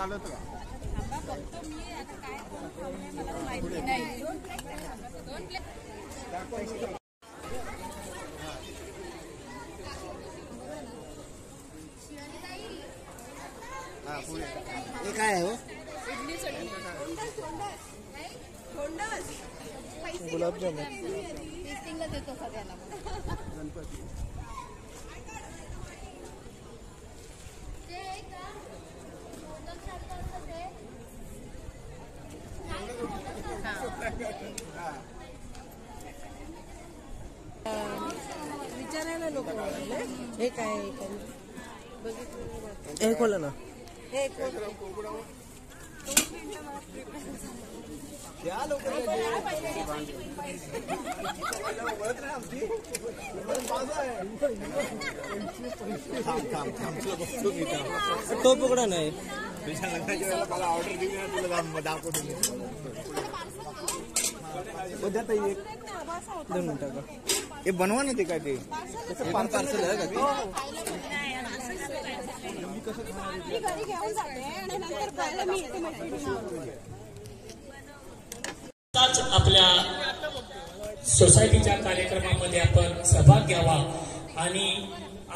चालत का? हे काय आहे हो? गुलाबजामुन देतो सगळ्यांना गणपती विचारायला लोक हे काय हे खोला ना. तो पकडा नाही मला ऑर्डर दिली ना तुला दाखवतो उद्या ताई 2 मिनिटं का हे बनवा ना ते काय ते पार्सल आहे का आपल्या सोसायटीच्या कार्यक्रमामध्ये आपण सहभाग घ्यावा आणि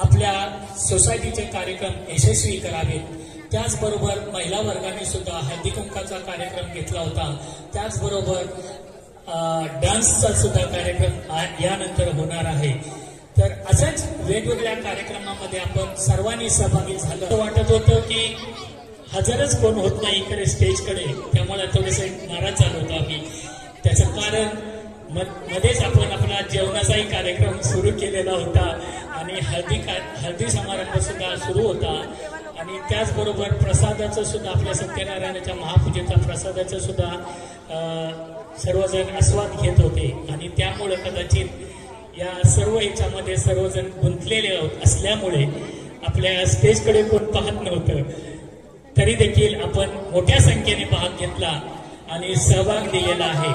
आपल्या सोसायटीचे कार्यक्रम यशस्वी करावेत. त्याचबरोबर महिला वर्गाने सुद्धा हळदी कुंकाचा कार्यक्रम घेतला होता. त्याचबरोबर डान्सचा सुद्धा कार्यक्रम यानंतर होणार आहे. तर अशाच वेगवेगळ्या कार्यक्रमामध्ये आपण सर्वांनी सहभागी झालं. वाटत होतं की हजरच कोण होत नाही इकडे स्टेजकडे, त्यामुळे थोडेसे नाराज झालो होतो आम्ही. त्याचं कारण मध्येच आपण आपला जेवणाचाही कार्यक्रम सुरू केलेला होता आणि हळदी समारंभ सुद्धा सुरू होता आणि त्याचबरोबर प्रसादाचं सुद्धा आपल्या सत्यनारायणाच्या महापूजेचा प्रसादाचं सुद्धा सर्वजण आस्वाद घेत होते आणि त्यामुळे कदाचित या सर्व ह्याच्यामध्ये सर्वजण गुंतलेले असल्यामुळे आपल्या स्टेजकडे कोण पाहत नव्हतं. तरी देखील आपण मोठ्या संख्येने भाग घेतला आणि सहभाग दिलेला आहे.